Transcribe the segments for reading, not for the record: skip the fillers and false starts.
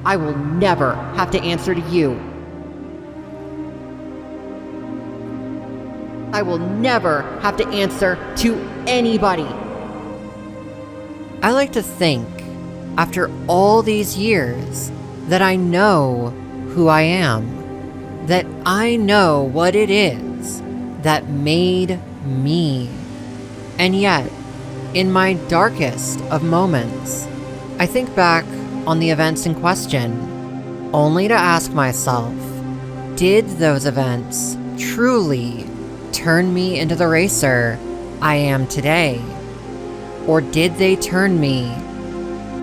I will never have to answer to you. I will never have to answer to anybody. I like to think, after all these years, that I know who I am. That I know what it is that made me. And yet, in my darkest of moments, I think back on the events in question, only to ask myself, did those events truly turn me into the racer I am today? Or did they turn me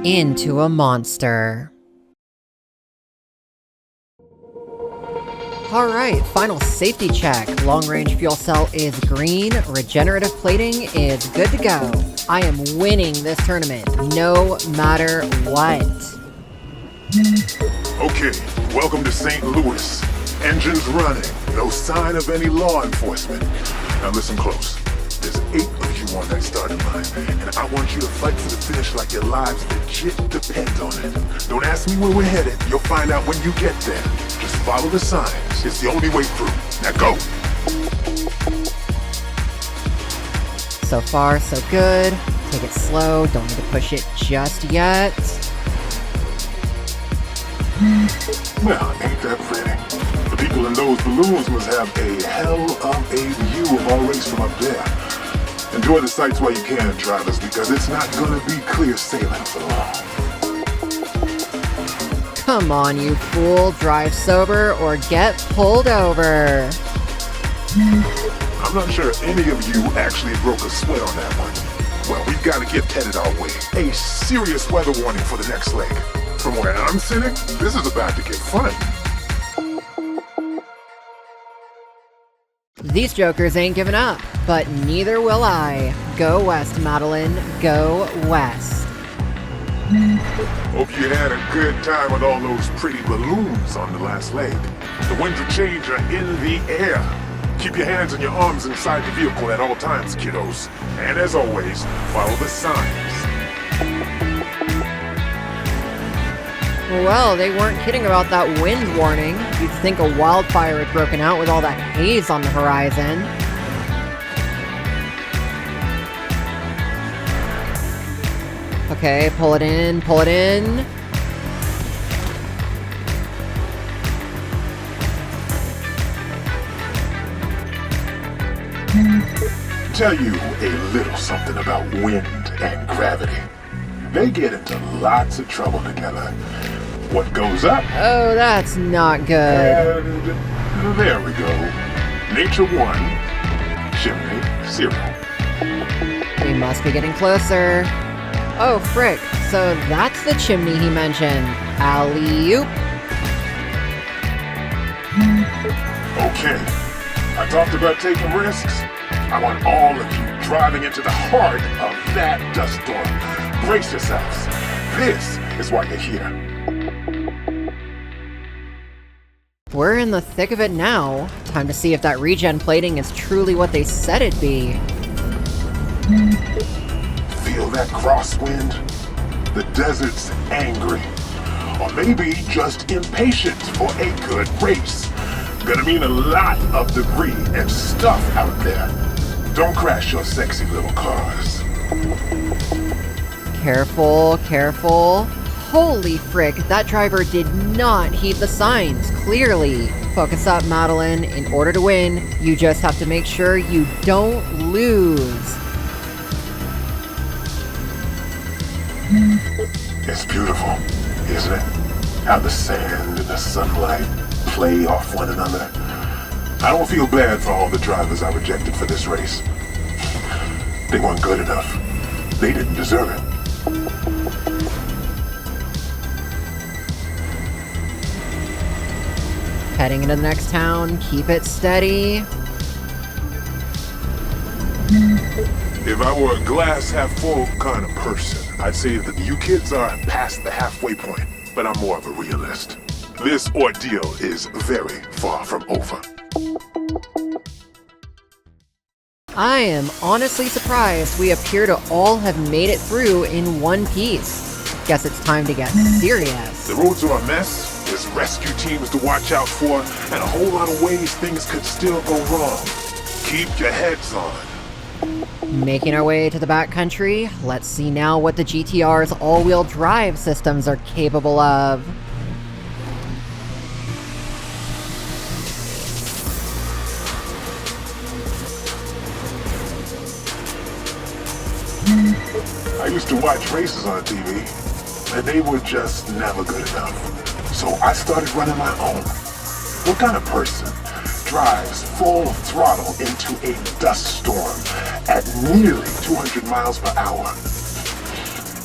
into a monster? Alright, final safety check. Long-range fuel cell is green. Regenerative plating is good to go. I am winning this tournament, no matter what. Okay, welcome to St. Louis. Engines running, no sign of any law enforcement. Now listen close. There's 8 of you on that starting line, and I want you to fight for the finish like your lives legit depend on it. Don't ask me where we're headed. You'll find out when you get there. Just follow the signs. It's the only way through. Now go! So far, so good. Take it slow. Don't need to push it just yet. Well, ain't that pretty? The people in those balloons must have a hell of a view of our race from up there. Enjoy the sights while you can, drivers, because it's not gonna be clear sailing for long. Come on, you fool. Drive sober or get pulled over. I'm not sure any of you actually broke a sweat on that one. Well, we've got to get headed our way. A serious weather warning for the next leg. From where I'm sitting, this is about to get fun. These jokers ain't giving up, but neither will I. Go west, Madeline. Go west. Hope you had a good time with all those pretty balloons on the last leg. The winds of change are in the air. Keep your hands and your arms inside the vehicle at all times, kiddos. And as always, follow the signs. Well, they weren't kidding about that wind warning. You'd think a wildfire had broken out with all that haze on the horizon. Okay, pull it in, pull it in. Tell you a little something about wind and gravity. They get into lots of trouble together. What goes up? Oh, that's not good. And there we go. Nature 1, chimney 0. We must be getting closer. Oh, frick. So that's the chimney he mentioned. Alley-oop. Okay. I talked about taking risks. I want all of you driving into the heart of that dust storm. Brace yourselves. This is why you're here. We're in the thick of it now. Time to see if that regen plating is truly what they said it'd be. Feel that crosswind? The desert's angry. Or maybe just impatient for a good race. Gonna mean a lot of debris and stuff out there. Don't crash your sexy little cars. Careful, careful. Holy frick, that driver did not heed the signs, clearly. Focus up, Madeline. In order to win, you just have to make sure you don't lose. It's beautiful, isn't it? How the sand and the sunlight play off one another. I don't feel bad for all the drivers I rejected for this race. They weren't good enough. They didn't deserve it. Heading into the next town, keep it steady. If I were a glass half full kind of person, I'd say that you kids are past the halfway point, but I'm more of a realist. This ordeal is very far from over. I am honestly surprised we appear to all have made it through in one piece. Guess it's time to get serious. The roads are a mess, there's rescue teams to watch out for, and a whole lot of ways things could still go wrong. Keep your heads on. Making our way to the backcountry, let's see now what the GTR's all-wheel drive systems are capable of. I used to watch races on TV, and they were just never good enough. So I started running my own. What kind of person drives full throttle into a dust storm at nearly 200 miles per hour?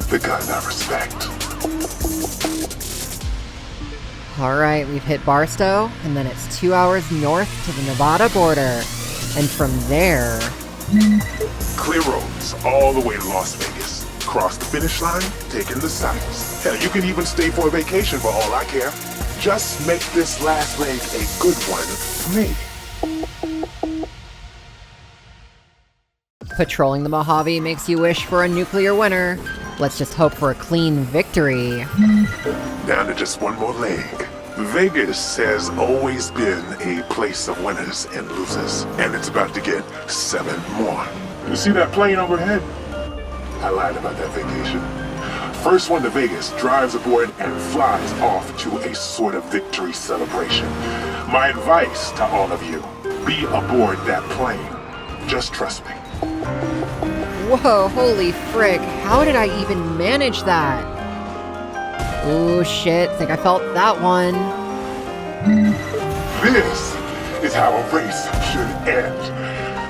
The kind I respect. Alright, we've hit Barstow, and then it's 2 hours north to the Nevada border. And from there... Clear roads all the way to Las Vegas. Cross the finish line, taking the sights. Hell, you can even stay for a vacation for all I care. Just make this last leg a good one for me. Patrolling the Mojave makes you wish for a nuclear winter. Let's just hope for a clean victory. Down to just one more leg. Vegas has always been a place of winners and losers, and it's about to get 7 more. You see that plane overhead? I lied about that vacation. First one to Vegas drives aboard and flies off to a sort of victory celebration. My advice to all of you, be aboard that plane. Just trust me. Whoa, holy frick, how did I even manage that? Oh shit, think I felt that one. This is how a race should end.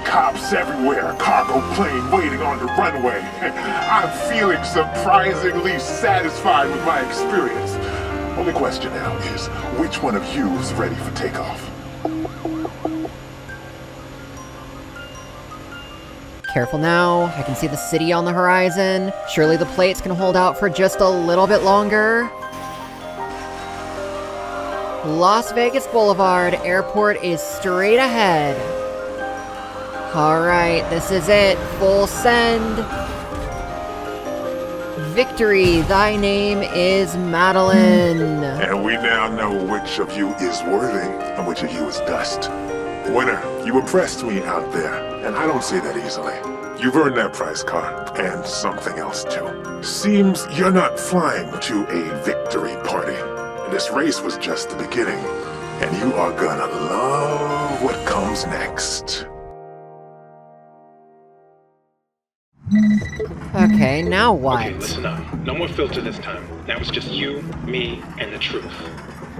Cops everywhere, cargo plane waiting on the runway. I'm feeling surprisingly satisfied with my experience. Only question now is, which one of you is ready for takeoff? Careful now, I can see the city on the horizon. Surely the plates can hold out for just a little bit longer. Las Vegas Boulevard Airport is straight ahead. Alright, this is it. Full send. Victory, thy name is Madeline. And we now know which of you is worthy and which of you is dust. Winner, you impressed me out there, and I don't say that easily. You've earned that prize car, and something else too. Seems you're not flying to a victory party. This race was just the beginning, and you are gonna love what comes next. Okay, now what? Okay, listen up. No more filter this time. Now it's just you, me, and the truth.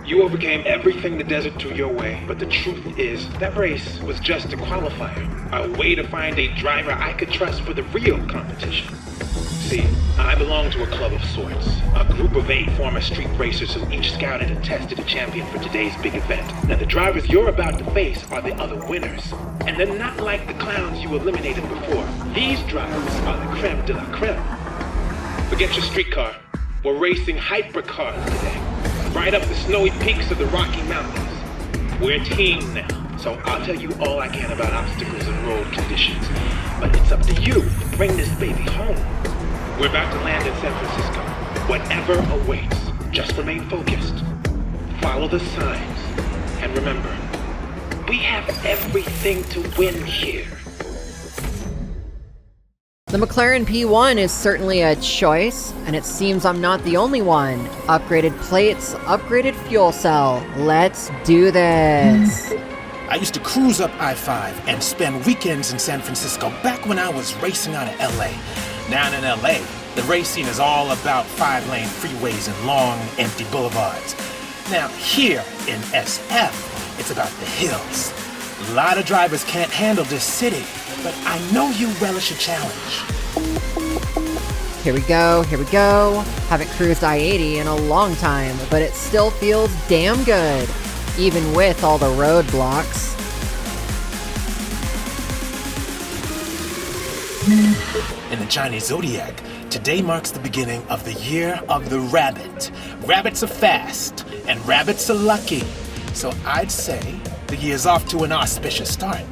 You overcame everything the desert threw your way, but the truth is, that race was just a qualifier. A way to find a driver I could trust for the real competition. See, I belong to a club of sorts. A group of 8 former street racers who each scouted and tested a champion for today's big event. Now the drivers you're about to face are the other winners. And they're not like the clowns you eliminated before. These drivers are the creme de la creme. Forget your streetcar. We're racing hypercars today. Right up the snowy peaks of the Rocky Mountains. We're a team now, so I'll tell you all I can about obstacles and road conditions. But it's up to you to bring this baby home. We're about to land in San Francisco. Whatever awaits, just remain focused. Follow the signs. And remember, we have everything to win here. The McLaren P1 is certainly a choice, and it seems I'm not the only one. Upgraded plates, upgraded fuel cell. Let's do this. I used to cruise up I-5 and spend weekends in San Francisco back when I was racing out of LA. Down in LA, the race scene is all about 5-lane freeways and long, empty boulevards. Now here in SF, it's about the hills. A lot of drivers can't handle this city, but I know you relish a challenge. Here we go, here we go. Haven't cruised I-80 in a long time, but it still feels damn good, even with all the roadblocks. In the Chinese zodiac, today marks the beginning of the year of the rabbit. Rabbits are fast, and rabbits are lucky. So I'd say the year's off to an auspicious start.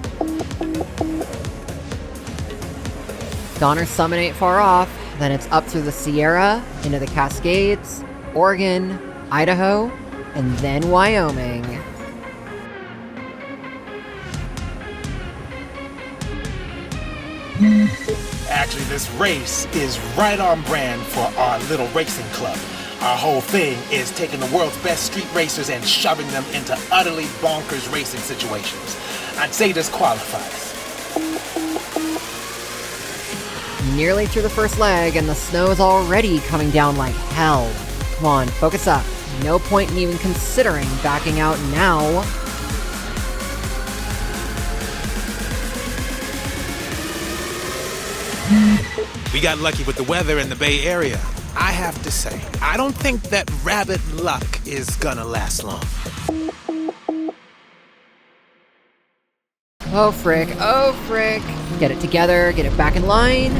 Donner Summit ain't far off. Then it's up through the Sierra, into the Cascades, Oregon, Idaho, and then Wyoming. Actually, this race is right on brand for our little racing club. Our whole thing is taking the world's best street racers and shoving them into utterly bonkers racing situations. I'd say this qualifies. Nearly through the first leg, and the snow's already coming down like hell. Come on, focus up. No point in even considering backing out now. We got lucky with the weather in the Bay Area. I have to say, I don't think that rabbit luck is gonna last long. Oh frick, oh frick. Get it together, get it back in line.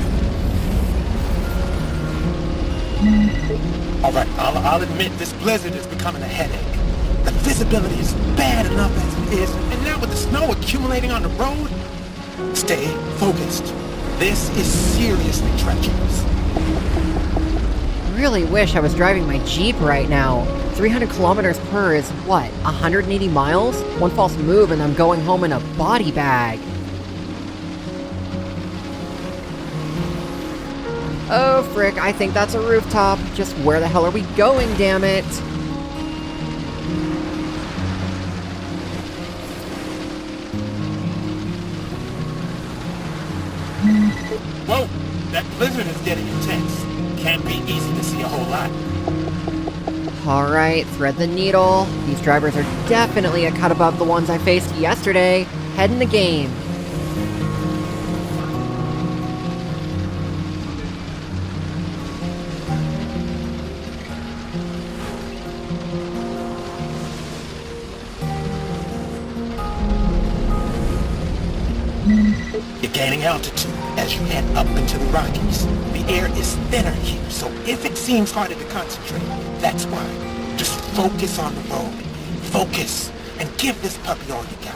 Alright, I'll admit this blizzard is becoming a headache. The visibility is bad enough as it is, and now with the snow accumulating on the road, stay focused. This is seriously treacherous. Really wish I was driving my Jeep right now. 300 kilometers per is what, 180 miles? One false move and I'm going home in a body bag. Oh frick, I think that's a rooftop. Just where the hell are we going, damn it? Whoa, that blizzard is getting intense. Can't be easy to see a whole lot. Alright, thread the needle. These drivers are definitely a cut above the ones I faced yesterday. Head in the game. You're gaining altitude as you head up into the Rockies. The air is thinner here, so if it seems harder to concentrate, that's why. Just focus on the road. Focus, and give this puppy all you got.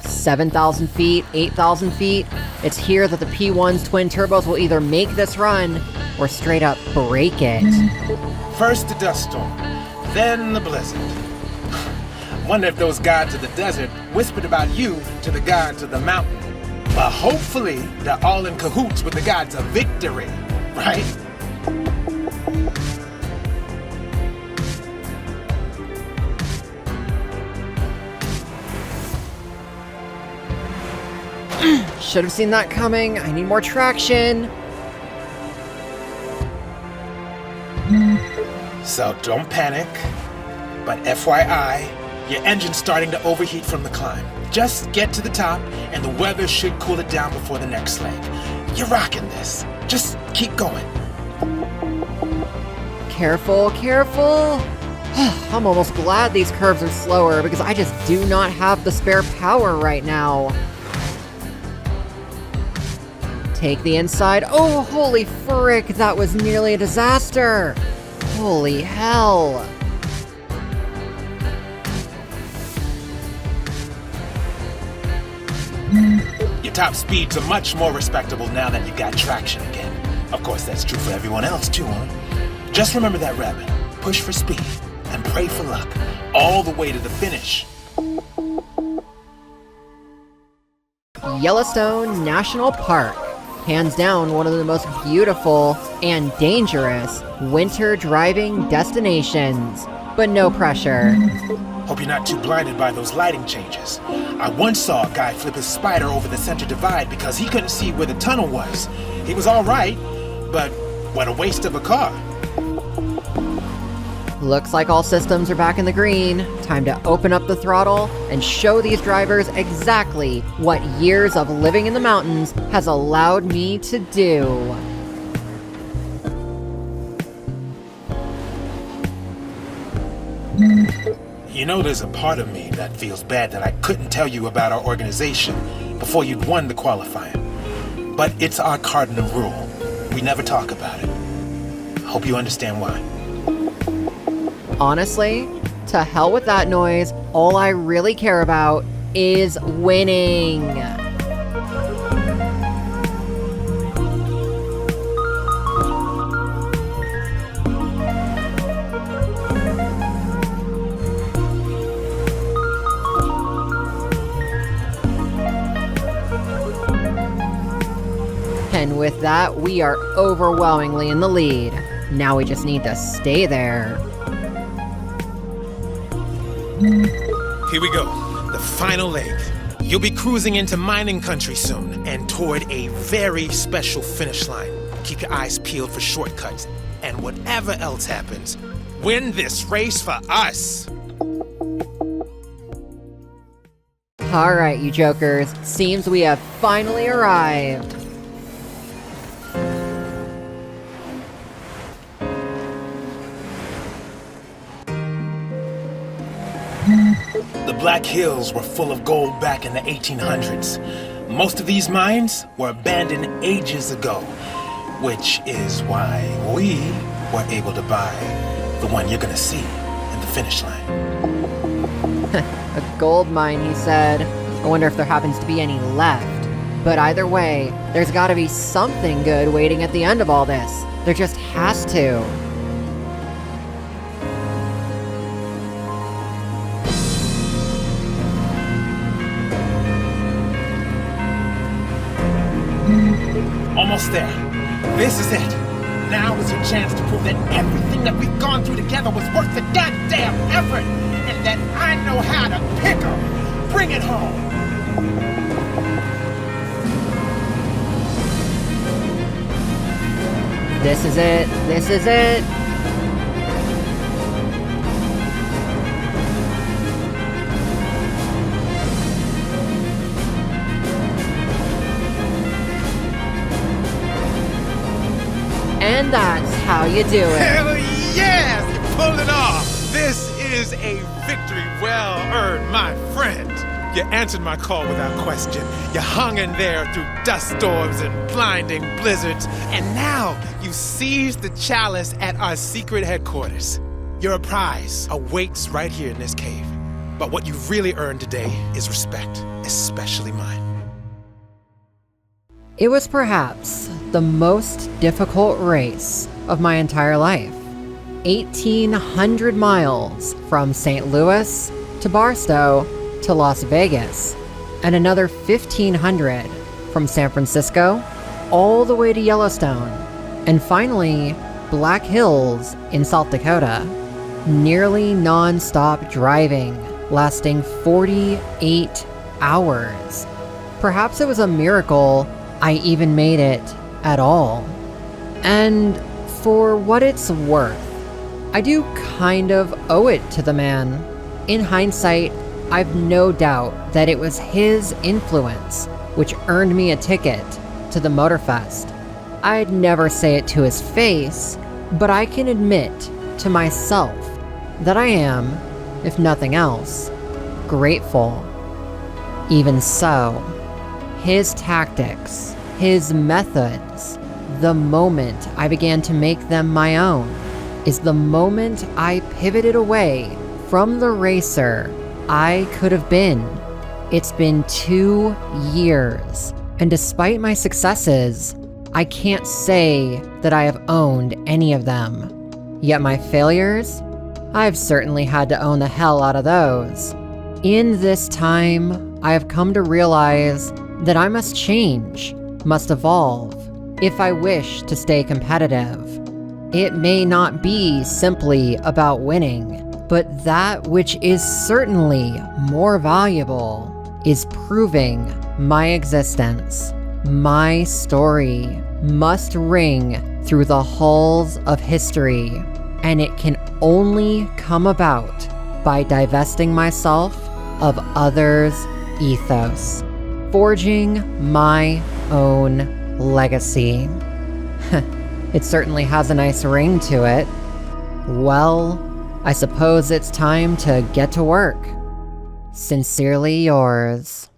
7,000 feet, 8,000 feet. It's here that the P1's twin turbos will either make this run or straight up break it. First the dust storm, then the blizzard. Wonder if those gods of the desert whispered about you to the gods of the mountain. But hopefully, they're all in cahoots with the gods of victory, right? Should have seen that coming. I need more traction. So don't panic. But FYI, your engine's starting to overheat from the climb. Just get to the top, and the weather should cool it down before the next leg. You're rocking this. Just keep going. Careful, careful. I'm almost glad these curves are slower because I just do not have the spare power right now. Take the inside. Oh, holy frick, that was nearly a disaster. Holy hell. Your top speeds are much more respectable now that you got traction again. Of course, that's true for everyone else too, huh? Just remember that, Rabbit. Push for speed and pray for luck all the way to the finish. Yellowstone National Park. Hands down one of the most beautiful and dangerous winter driving destinations. But no pressure. Hope you're not too blinded by those lighting changes. I once saw a guy flip his Spider over the center divide because he couldn't see where the tunnel was. He was all right, but what a waste of a car. Looks like all systems are back in the green. Time to open up the throttle and show these drivers exactly what years of living in the mountains has allowed me to do. You know, there's a part of me that feels bad that I couldn't tell you about our organization before you'd won the qualifying. But it's our cardinal rule. We never talk about it. I hope you understand why. Honestly, to hell with that noise. All I really care about is winning. And with that, we are overwhelmingly in the lead. Now we just need to stay there. Here we go. The final leg. You'll be cruising into mining country soon and toward a very special finish line. Keep your eyes peeled for shortcuts. And whatever else happens, win this race for us. All right, you jokers. Seems we have finally arrived. The Black Hills were full of gold back in the 1800s. Most of these mines were abandoned ages ago, which is why we were able to buy the one you're gonna see in the finish line. A gold mine, he said. I wonder if there happens to be any left. But either way, there's gotta be something good waiting at the end of all this. There just has to. Almost there. This is it. Now is your chance to prove that everything that we've gone through together was worth the goddamn effort, and that I know how to pick 'em. Bring it home. This is it. This is it. And that's how you do it. Hell yes! You pulled it off! This is a victory well earned, my friend. You answered my call without question. You hung in there through dust storms and blinding blizzards. And now you seized the chalice at our secret headquarters. Your prize awaits right here in this cave. But what you've really earned today is respect, especially mine. It was perhaps the most difficult race of my entire life. 1,800 miles from St. Louis to Barstow to Las Vegas, and another 1,500 from San Francisco all the way to Yellowstone, and finally Black Hills in South Dakota. Nearly non-stop driving, lasting 48 hours. Perhaps it was a miracle I even made it at all. And for what it's worth, I do kind of owe it to the man. In hindsight, I've no doubt that it was his influence which earned me a ticket to the Motorfest. I'd never say it to his face, but I can admit to myself that I am, if nothing else, grateful. Even so, his tactics, his methods, the moment I began to make them my own, is the moment I pivoted away from the racer I could have been. It's been 2 years, and despite my successes, I can't say that I have owned any of them. Yet my failures, I've certainly had to own the hell out of those. In this time, I have come to realize that I must change, must evolve, if I wish to stay competitive. It may not be simply about winning, but that which is certainly more valuable is proving my existence. My story must ring through the halls of history, and it can only come about by divesting myself of others' ethos, forging my own legacy. It certainly has a nice ring to it. Well, I suppose it's time to get to work. Sincerely yours.